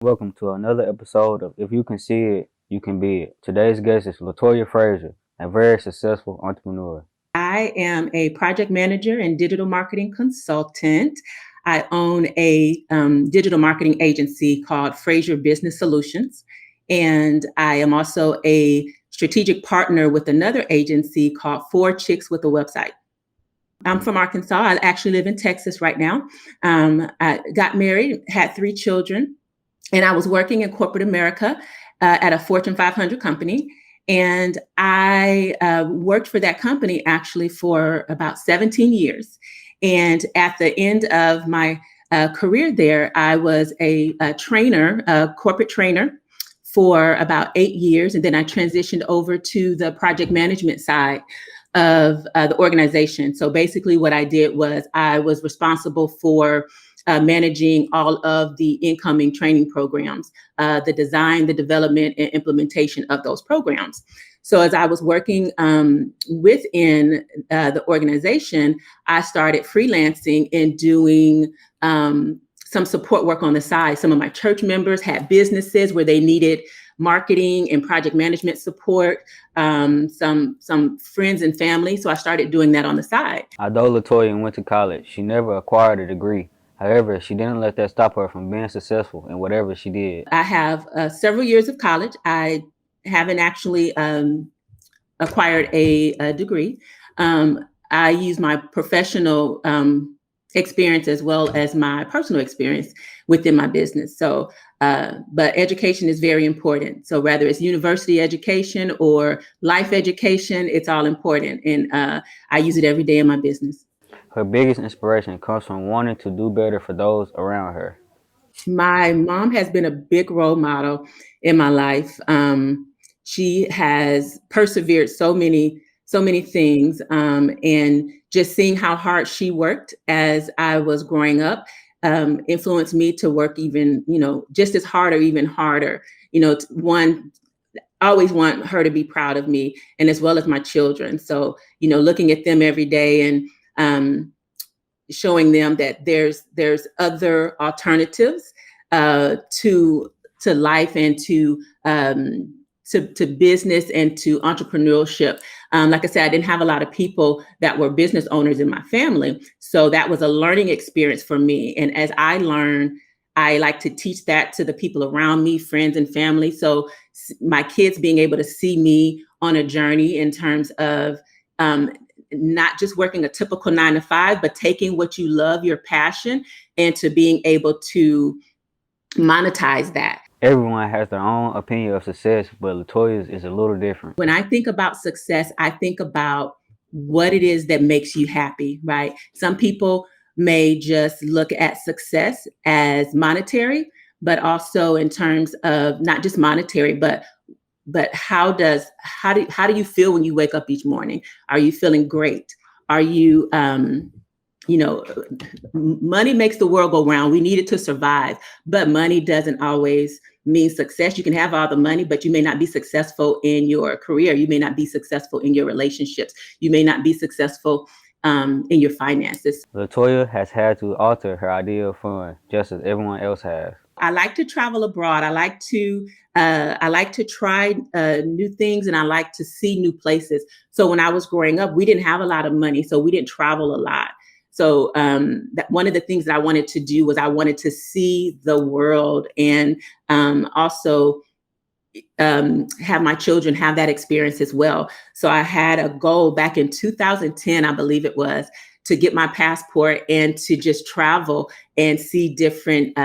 Welcome to another episode of If You Can See It, You Can Be It. Today's guest is Latoya Frazier, a very successful entrepreneur. I am a project manager and digital marketing consultant. I own a digital marketing agency called Frazier Business Solutions. And I am also a strategic partner with another agency called Four Chicks with a Website. I'm from Arkansas. I actually live in Texas right now. I got married, had three children, and I was working in corporate America at a Fortune 500 company. And I worked for that company actually for about 17 years. And at the end of my career there, I was a trainer, a corporate trainer for about 8 years. And then I transitioned over to the project management side of the organization. So basically, what I did was I was responsible for managing all of the incoming training programs, the design, the development, and implementation of those programs. So as I was working within the organization, I started freelancing and doing some support work on the side. Some of my church members had businesses where they needed marketing and project management support, some friends and family. So I started doing that on the side. Although Latoya went to college, she never acquired a degree. However, she didn't let that stop her from being successful in whatever she did. I have several years of college. I haven't actually acquired a degree. I use my professional experience as well as my personal experience within my business. So, but education is very important. So whether it's university education or life education, it's all important. And I use it every day in my business. Her biggest inspiration comes from wanting to do better for those around her. My mom has been a big role model in my life. She has persevered so many things, and just seeing how hard she worked as I was growing up influenced me to work even, just as hard or even harder. One, I always want her to be proud of me, and as well as my children. So, looking at them every day and showing them that there's other alternatives to life and to business and to entrepreneurship. Like I said, I didn't have a lot of people that were business owners in my family, so that was a learning experience for me. And as I learned, I like to teach that to the people around me, friends and family. So my kids being able to see me on a journey in terms of not just working a typical 9 to 5, but taking what you love, your passion, and to being able to monetize that. Everyone has their own opinion of success, but Latoya's is a little different. When I think about success, I think about what it is that makes you happy, right? Some people may just look at success as monetary, but also in terms of not just monetary, but how do you feel when you wake up each morning? Are you feeling great? Are you you know money makes the world go round. We need it to survive, but money doesn't always mean success. You can have all the money, but you may not be successful in your career. You may not be successful in your relationships. You may not be successful in your finances. Latoya has had to alter her idea of fun, just as everyone else has. I like to travel abroad. I like to try new things, and I like to see new places. So when I was growing up, we didn't have a lot of money, so we didn't travel a lot. So that one of the things that I wanted to do was I wanted to see the world, and also have my children have that experience as well. So I had a goal back in 2010, I believe it was, to get my passport and to just travel and see different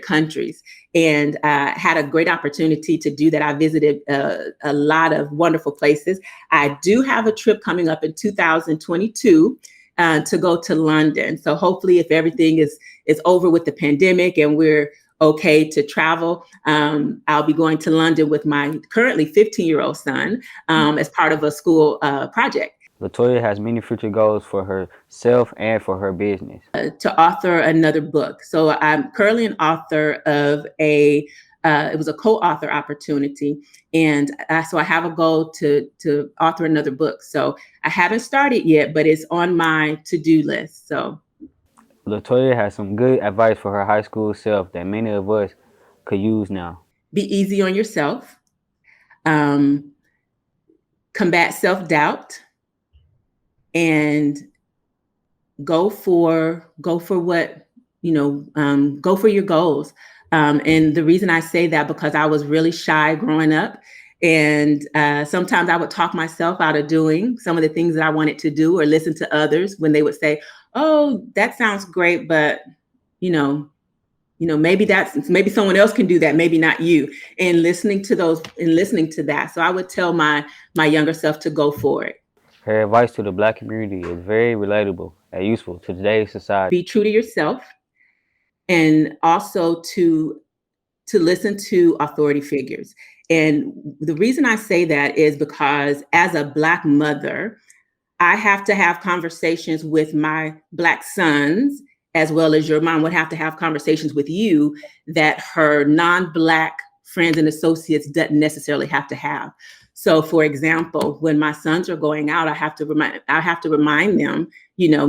countries. And had a great opportunity to do that. I visited a lot of wonderful places. I do have a trip coming up in 2022 to go to London. So hopefully, if everything is over with the pandemic and we're okay to travel, I'll be going to London with my currently 15-year-old son as part of a school project. Latoya has many future goals for herself and for her business. To author another book. So I'm currently an author of it was a co-author opportunity. And so I have a goal to author another book. So I haven't started yet, but it's on my to-do list. So Latoya has some good advice for her high school self that many of us could use now? Be easy on yourself. Um, Combat self-doubt, and go for what go for your goals. And the reason I say that, because I was really shy growing up, and sometimes I would talk myself out of doing some of the things that I wanted to do, or listen to others when they would say, oh, that sounds great, but you know maybe someone else can do that, maybe not you. And listening to that, so I would tell my younger self to go for it. Her advice to the Black community is very relatable and useful to today's society. Be true to yourself, and also to listen to authority figures. And the reason I say that is because, as a Black mother, I have to have conversations with my Black sons, as well as your mom would have to have conversations with you, that her non-Black friends and associates doesn't necessarily have to have. So, for example, when my sons are going out, I have to remind them,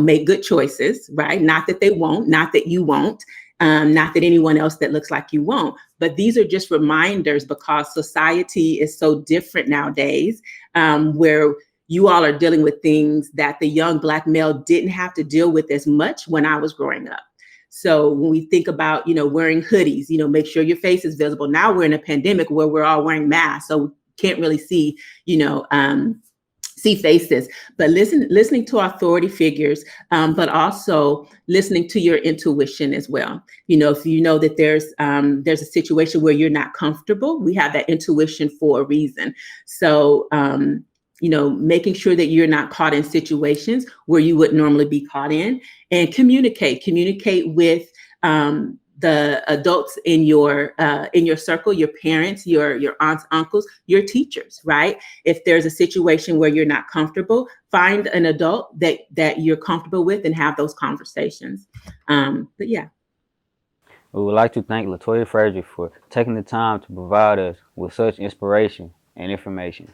make good choices, right? Not that they won't, not that you won't, not that anyone else that looks like you won't. But these are just reminders, because society is so different nowadays, where you all are dealing with things that the young Black male didn't have to deal with as much when I was growing up. So when we think about, wearing hoodies, make sure your face is visible. Now we're in a pandemic where we're all wearing masks, so we can't really see faces. But listening to authority figures, but also listening to your intuition as well. If you know that there's a situation where you're not comfortable, we have that intuition for a reason. So making sure that you're not caught in situations where you would normally be caught in, and communicate with the adults in your circle, your parents, your aunts, uncles, your teachers, right? If there's a situation where you're not comfortable, find an adult that you're comfortable with and have those conversations. But yeah. We would like to thank Latoya Frazier for taking the time to provide us with such inspiration and information.